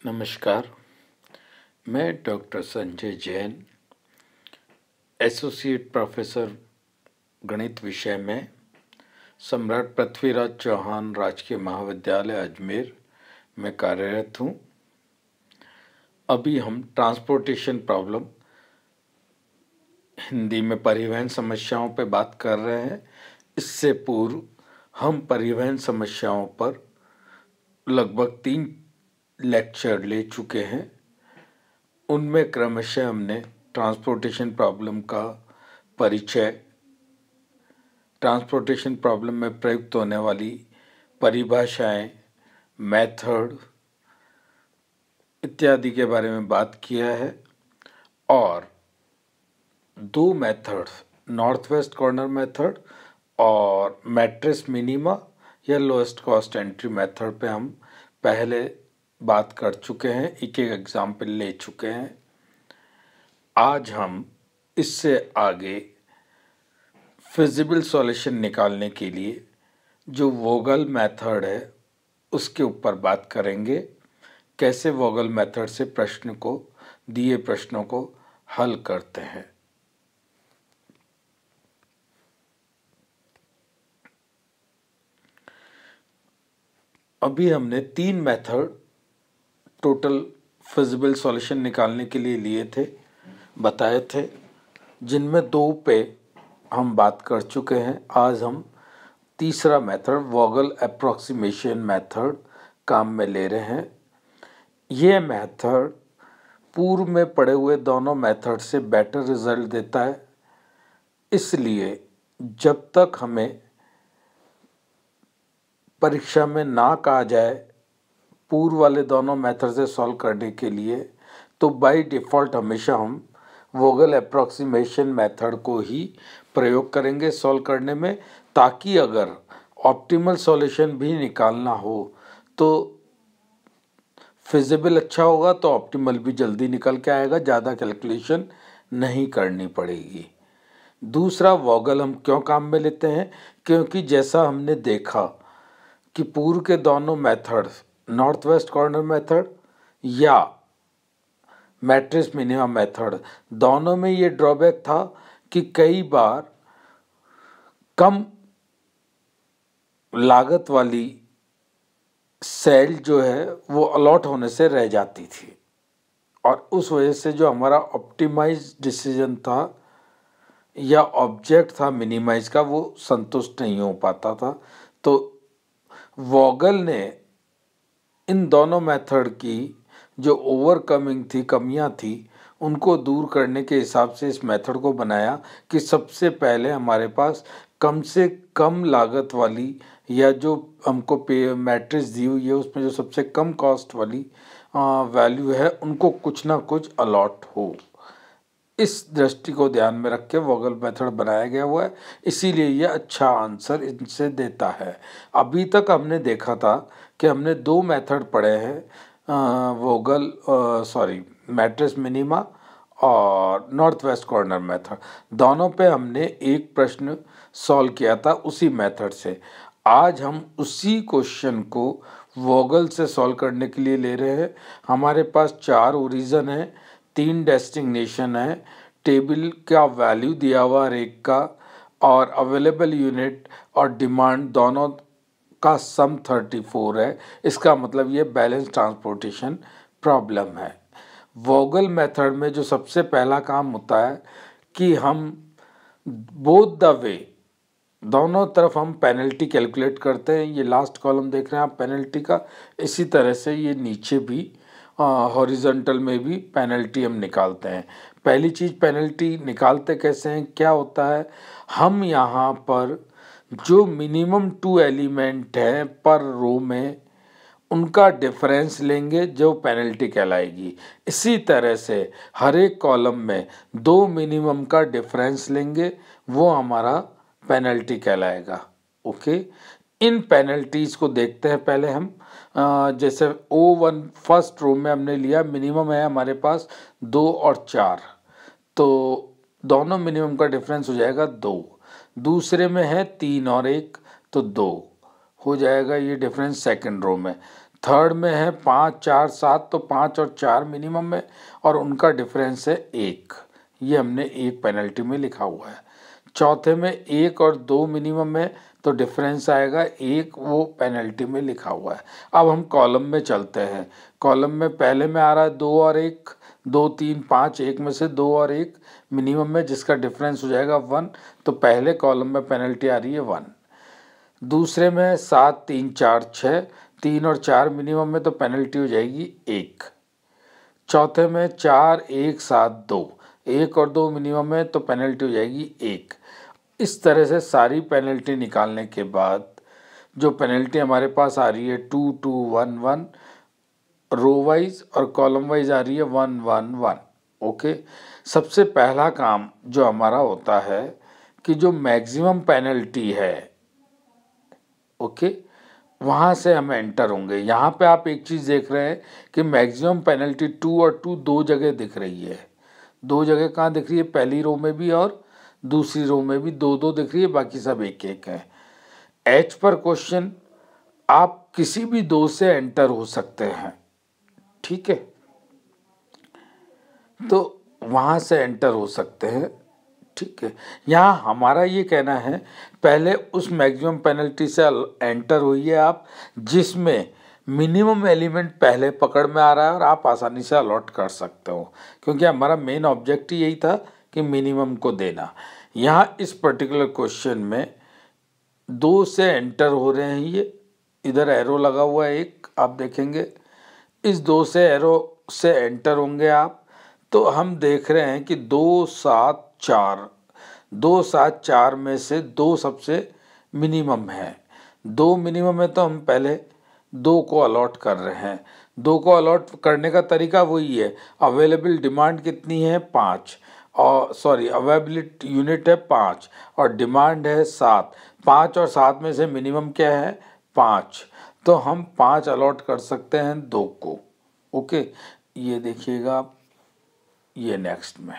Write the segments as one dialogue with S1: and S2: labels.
S1: नमस्कार। मैं doctor Sanjay Jain, associate professor गणित विषय में सम्राट पृथ्वीराज चौहान राजकीय महाविद्यालय अजमेर में कार्यरत हूँ। अभी हम ट्रांसपोर्टेशन प्रॉब्लम हिंदी में परिवहन समस्याओं पर बात कर रहे हैं। इससे पूर्व हम परिवहन समस्याओं पर लगभग 3 लेक्चर ले चुके हैं। उनमें क्रमशः हमने ट्रांसपोर्टेशन प्रॉब्लम का परिचय, ट्रांसपोर्टेशन प्रॉब्लम में प्रयुक्त होने वाली परिभाषाएं, मेथड इत्यादि के बारे में बात किया है और 2 methods, north west corner method और मैट्रिक्स मिनिमा या लोएस्ट कॉस्ट एंट्री मेथड पे हम पहले बात कर चुके हैं, एक एग्जाम्पल ले चुके हैं। आज हम इससे आगे फिजिबल सॉल्यूशन निकालने के लिए जो वोगल मेथड है उसके ऊपर बात करेंगे। कैसे वोगल मेथड से दिए प्रश्नों को हल करते हैं। अभी हमने 3 मेथड टोटल फिजिबल सॉल्यूशन निकालने के लिए बताए थे, जिनमें 2 पे हम बात कर चुके हैं। आज हम तीसरा मेथड वोगल अप्रॉक्सीमेशन मेथड काम में ले रहे हैं। ये मेथड पूर्व में पढ़े हुए दोनों मेथड से बेटर रिजल्ट देता है। इसलिए जब तक हमें परीक्षा में ना कहा जाए पूर्व वाले दोनों मेथड से सॉल्व करने के लिए, तो बाय डिफ़ॉल्ट हमेशा हम वोगल अप्रॉक्सीमेशन मेथड को ही प्रयोग करेंगे सॉल्व करने में, ताकि अगर ऑप्टिमल सॉल्यूशन भी निकालना हो तो फिजिबल अच्छा होगा तो ऑप्टिमल भी जल्दी निकल के आएगा, ज़्यादा कैलकुलेशन नहीं करनी पड़ेगी। दूसरा वोगल हम क्यों काम में लेते हैं, क्योंकि जैसा हमने देखा कि पूर्व के दोनों methods, north west corner method या मैट्रिक्स मिनिमा मेथड, दोनों में ये ड्रॉबैक था कि कई बार कम लागत वाली सेल जो है वो अलॉट होने से रह जाती थी और उस वजह से जो हमारा ऑप्टिमाइज डिसीजन था या ऑब्जेक्ट था मिनिमाइज का, वो संतुष्ट नहीं हो पाता था। तो वोगल ने इन दोनों मेथड की जो ओवरकमिंग थी, कमियां थी, उनको दूर करने के हिसाब से इस मेथड को बनाया कि सबसे पहले हमारे पास कम से कम लागत वाली या जो हमको मैट्रिक्स दी हुई है उसमें जो सबसे कम कॉस्ट वाली वैल्यू है उनको कुछ ना कुछ अलॉट हो। इस दृष्टि को ध्यान में रख के वोगल मेथड बनाया गया हुआ है, इसीलिए यह अच्छा आंसर इनसे देता है। अभी तक हमने देखा था कि हमने 2 मेथड पढ़े हैं, मैट्रिक्स मिनिमा और नॉर्थ वेस्ट कॉर्नर मेथड। दोनों पे हमने एक प्रश्न सॉल्व किया था उसी मेथड से। आज हम उसी क्वेश्चन को वोगल से सॉल्व करने के लिए ले रहे हैं। हमारे पास 4 ओरिजिन है, 3 डेस्टिनेशन है, टेबल का वैल्यू दिया हुआ रेट का और अवेलेबल यूनिट और डिमांड दोनों का सम 34 है। इसका मतलब ये बैलेंस ट्रांसपोर्टेशन प्रॉब्लम है। वोगल मेथड में जो सबसे पहला काम होता है कि हम बोथ द वे, दोनों तरफ हम पेनल्टी कैलकुलेट करते हैं। ये लास्ट कॉलम देख रहे हैं आप पेनल्टी का, इसी तरह से ये नीचे भी हॉरिजॉन्टल में भी पेनल्टी हम निकालते हैं। पहली चीज़, पेनल्टी निकालते कैसे हैं, क्या होता है, हम यहाँ पर जो मिनिमम 2 एलिमेंट हैं पर रो में उनका डिफरेंस लेंगे जो पेनल्टी कहलाएगी। इसी तरह से हर एक कॉलम में 2 मिनिमम का डिफरेंस लेंगे, वो हमारा पेनल्टी कहलाएगा। ओके, इन पेनल्टीज़ को देखते हैं पहले हम। जैसे O1 फर्स्ट रो में हमने लिया, मिनिमम है हमारे पास 2 और 4, तो दोनों मिनिमम का डिफरेंस हो जाएगा 2। दूसरे में है 3 और 1, तो 2 हो जाएगा ये डिफरेंस सेकंड रो में। थर्ड में है 5 4 7, तो 5 और 4 मिनिमम है और उनका डिफरेंस है 1, ये हमने एक पेनल्टी में लिखा हुआ है। चौथे में 1 और 2 मिनिमम है, तो डिफरेंस आएगा 1, वो पेनल्टी में लिखा हुआ है। अब हम कॉलम में चलते हैं। कॉलम में पहले में आ रहा है 2 और 1, 2 3 5, 1 में से 2 और 1 मिनिमम में, जिसका डिफरेंस हो जाएगा 1, तो पहले कॉलम में पेनल्टी आ रही है 1। दूसरे में 7 3 4 6, 3 और 4 मिनिमम में, तो पेनल्टी हो जाएगी 1। चौथे में 4 1 7 2, 1 और 2 मिनिमम है, तो पेनल्टी हो जाएगी 1। इस तरह से सारी पेनल्टी निकालने के बाद जो पेनल्टी हमारे पास आ रही है 2 2 1 1, रो वाइज और कॉलम वाइज आ रही है 1 1 1। ओके, सबसे पहला काम जो हमारा होता है कि जो मैक्सिमम पेनल्टी है, ओके, वहाँ से हम एंटर होंगे। यहाँ पे आप एक चीज़ देख रहे हैं कि मैक्सिमम पेनल्टी 2 और 2 दो जगह दिख रही है। दो जगह कहाँ दिख रही है? पहली रो में भी और दूसरी रो में भी 2 2 दिख रही है, बाकी सब 1 1 है। एच पर क्वेश्चन, आप किसी भी 2 से एंटर हो सकते हैं, ठीक है, तो वहाँ से एंटर हो सकते हैं, ठीक है। यहाँ हमारा ये कहना है पहले उस मैक्सिमम पेनल्टी से एंटर होइए आप जिसमें मिनिमम एलिमेंट पहले पकड़ में आ रहा है और आप आसानी से अलॉट कर सकते हो, क्योंकि हमारा मेन ऑब्जेक्टिव यही था कि मिनिमम को देना। यहाँ इस पर्टिकुलर क्वेश्चन में 2 से एंटर हो रहे हैं, ये इधर एरो लगा हुआ है एक, आप देखेंगे इस 2 से एरो से एंटर होंगे आप, तो हम देख रहे हैं कि 2 7 4, 2 7 4 में से 2 सबसे मिनिमम है। 2 मिनिमम है, तो हम पहले 2 को अलॉट कर रहे हैं। 2 को अलॉट करने का तरीका वही है, अवेलेबल डिमांड कितनी है 5, और सॉरी अवेलेबिलिटी यूनिट है 5 और डिमांड है 7। 5 और 7 में से मिनिमम क्या है? 5, तो हम 5 अलॉट कर सकते हैं 2 को। ओके, ये देखिएगा आप, ये नेक्स्ट में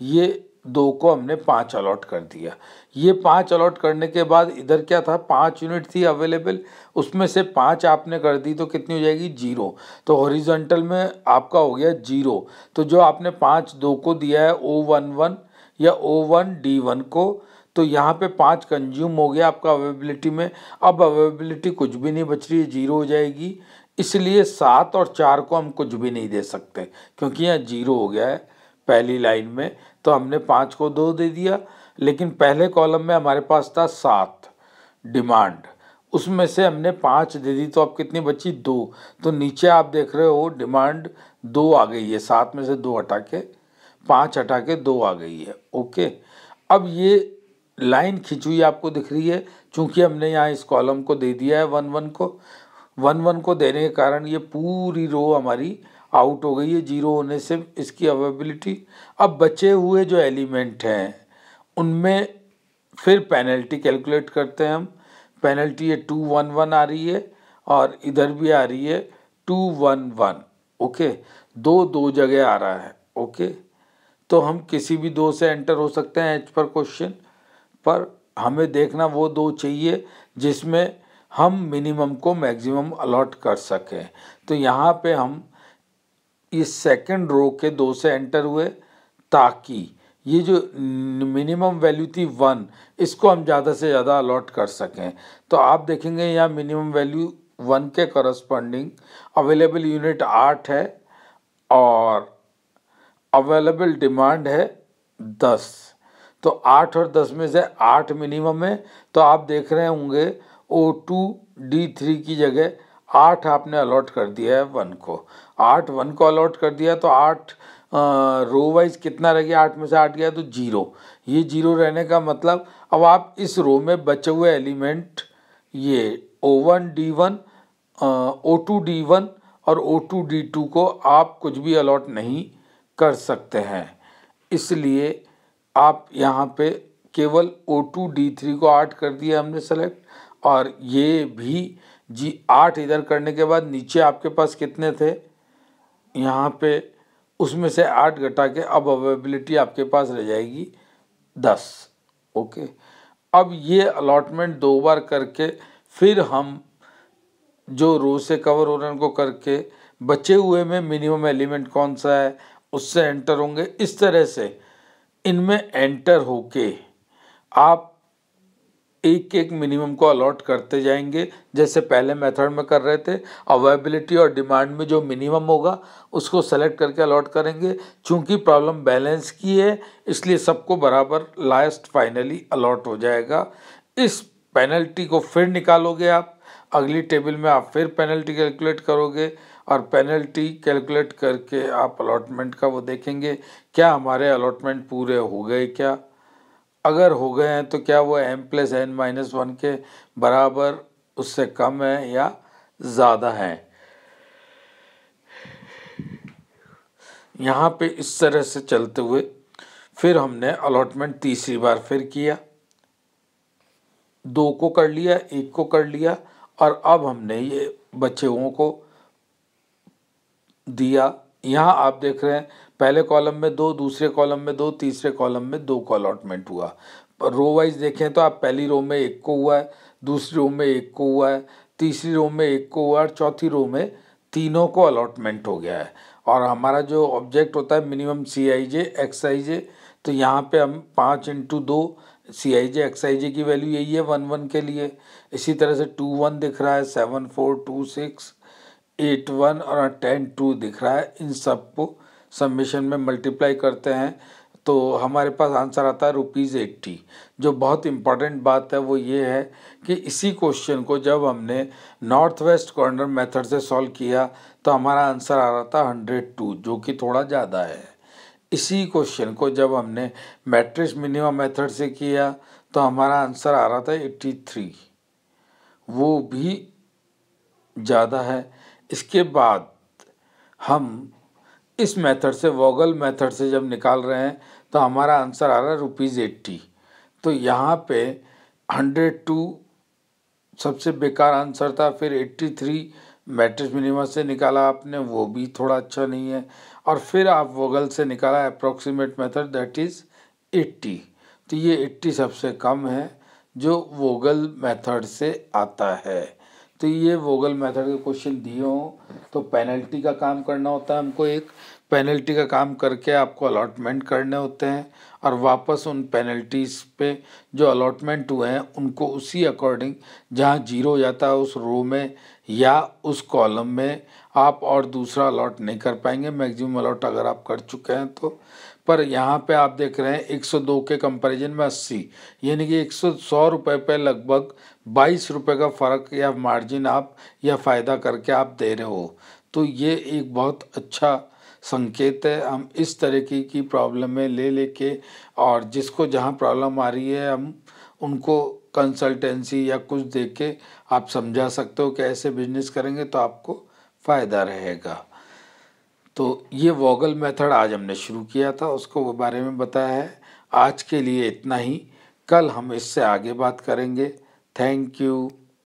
S1: ये 2 को हमने 5 अलॉट कर दिया। ये 5 अलॉट करने के बाद इधर क्या था? 5 यूनिट थी अवेलेबल, उसमें से 5 आपने कर दी तो कितनी हो जाएगी? 0। तो हॉरिजॉन्टल में आपका हो गया 0। तो जो आपने 5 2 को दिया है O11 या O1D1 को, तो यहाँ पे 5 कंज्यूम हो गया आपका अवेलेबिलिटी में। अब अवेलेबिलिटी कुछ भी नहीं बच रही है, 0 हो जाएगी। इसलिए 7 और 4 को हम कुछ भी नहीं दे सकते, क्योंकि यहाँ 0 हो गया है पहली लाइन में, तो हमने 5 को 2 दे दिया। लेकिन पहले कॉलम में हमारे पास था 7 डिमांड, उसमें से हमने 5 दे दी, तो अब कितनी बची? 2। तो नीचे आप देख रहे हो डिमांड 2 आ गई है, 7 में से 2 हटा के 5 हटा के 2 आ गई है। ओके, अब ये लाइन खिंची हुई आपको दिख रही है, चूंकि हमने यहाँ इस कॉलम को दे दिया है 1 1 को। 1 1 को देने के कारण ये पूरी रो हमारी आउट हो गई है 0 होने से, इसकी अवेलेबिलिटी। अब बचे हुए जो एलिमेंट हैं उनमें फिर पेनल्टी कैलकुलेट करते हैं हम। पेनल्टी ये 2 1 1 आ रही है और इधर भी आ रही है 2 1 1। ओके, 2 जगह आ रहा है। ओके, तो हम किसी भी 2 से एंटर हो सकते हैं एच पर क्वेश्चन, पर हमें देखना वो 2 चाहिए जिसमें हम मिनिमम को मैक्सिमम अलॉट कर सकें। तो यहाँ पे हम इस सेकंड रो के 2 से एंटर हुए, ताकि ये जो मिनिमम वैल्यू थी 1, इसको हम ज़्यादा से ज़्यादा अलॉट कर सकें। तो आप देखेंगे यहाँ मिनिमम वैल्यू 1 के करस्पॉन्डिंग अवेलेबल यूनिट 8 है और अवेलेबल डिमांड है 10। तो 8 और 10 में से 8 मिनिमम है, तो आप देख रहे होंगे O2D3 की जगह 8 आपने अलॉट कर दिया है 1 को। 8 1 को अलॉट कर दिया, तो 8 रो वाइज कितना रह गया? 8 में से 8 गया तो 0। ये 0 रहने का मतलब अब आप इस रो में बचे हुए एलिमेंट ये O1D1 O2D1 और O2D2 को आप कुछ भी अलॉट नहीं कर सकते हैं। इसलिए आप यहाँ पे केवल O2D3 को 8 कर दिया हमने सेलेक्ट, और ये भी 8 इधर करने के बाद नीचे आपके पास कितने थे यहाँ पे, उसमें से 8 घटा के अब अवेलेबिलिटी आपके पास रह जाएगी 10। ओके, अब ये अलॉटमेंट 2 बार करके फिर हम जो रो से कवर हो रहे हैं उनको करके बचे हुए में मिनिमम एलिमेंट कौन सा है उससे एंटर होंगे। इस तरह से इनमें एंटर होके आप एक एक मिनिमम को अलॉट करते जाएंगे, जैसे पहले मेथड में कर रहे थे। अवेलेबिलिटी और डिमांड में जो मिनिमम होगा उसको सेलेक्ट करके अलॉट करेंगे। चूंकि प्रॉब्लम बैलेंस की है इसलिए सबको बराबर लास्ट फाइनली अलॉट हो जाएगा। इस पेनल्टी को फिर निकालोगे आप, अगली टेबल में आप फिर पेनल्टी कैलकुलेट करोगे और पेनल्टी कैलकुलेट करके आप अलॉटमेंट का वो देखेंगे क्या हमारे अलॉटमेंट पूरे हो गए क्या। अगर हो गए हैं तो क्या वो m+n-1 के बराबर उससे कम है या ज़्यादा है। यहाँ पे इस तरह से चलते हुए फिर हमने अलॉटमेंट तीसरी बार फिर किया, 2 को कर लिया, 1 को कर लिया और अब हमने ये बचे हुओं को दिया। यहाँ आप देख रहे हैं पहले कॉलम में 2, दूसरे कॉलम में 2, तीसरे कॉलम में 2 को अलॉटमेंट हुआ। रो वाइज देखें तो आप पहली रो में 1 को हुआ है, दूसरी रो में 1 को हुआ है, तीसरी रो में 1 को हुआ है और चौथी रो में तीनों को अलॉटमेंट हो गया है। और हमारा जो ऑब्जेक्ट होता है मिनिमम CIJ XIJ, तो यहाँ पे हम 5 × 2 CIJ XIJ की वैल्यू यही है 1 1 के लिए। इसी तरह से 2 1 दिख रहा है, 7 4 2 6 8 1 और 10 2 दिख रहा है। इन सब को समेशन में मल्टीप्लाई करते हैं तो हमारे पास आंसर आता है ₹80। जो बहुत इम्पॉर्टेंट बात है वो ये है कि इसी क्वेश्चन को जब हमने नॉर्थ वेस्ट कॉर्नर मेथड से सॉल्व किया तो हमारा आंसर आ रहा था 102, जो कि थोड़ा ज़्यादा है। इसी क्वेश्चन को जब हमने मैट्रिक्स मिनिमम मेथड से किया तो हमारा आंसर आ रहा था 83, वो भी ज़्यादा है। इसके बाद हम इस मेथड से वोगल मेथड से जब निकाल रहे हैं तो हमारा आंसर आ रहा है ₹80। तो यहाँ पे 102 सबसे बेकार आंसर था, फिर 83 मैट्रिक्स मिनिमम से निकाला आपने, वो भी थोड़ा अच्छा नहीं है, और फिर आप वोगल से निकाला अप्रोक्सीमेट मेथड दैट इज़ 80। तो ये 80 सबसे कम है जो वोगल मेथड से आता है। तो ये वोगल मेथड के क्वेश्चन दिए हों तो पेनल्टी का काम करना होता है हमको, एक पेनल्टी का काम करके आपको अलॉटमेंट करने होते हैं और वापस उन पेनल्टीज़ पे जो अलॉटमेंट हुए हैं उनको उसी अकॉर्डिंग जहाँ 0 हो जाता है उस रो में या उस कॉलम में आप और दूसरा अलॉट नहीं कर पाएंगे, मैक्सिमम अलॉट अगर आप कर चुके हैं तो। पर यहाँ पे आप देख रहे हैं 102 के कंपैरिजन में 80, यानी कि 100 रुपये पे लगभग 22 रुपये का फ़र्क या मार्जिन आप या फ़ायदा करके आप दे रहे हो। तो ये एक बहुत अच्छा संकेत है। हम इस तरीके की प्रॉब्लमें ले लेके और जिसको जहाँ प्रॉब्लम आ रही है हम उनको कंसल्टेंसी या कुछ दे के आप समझा सकते हो कि ऐसे बिजनेस करेंगे तो आपको फ़ायदा रहेगा। तो ये वोगल मेथड आज हमने शुरू किया था, उसको बारे में बताया है। आज के लिए इतना ही, कल हम इससे आगे बात करेंगे। Thank you.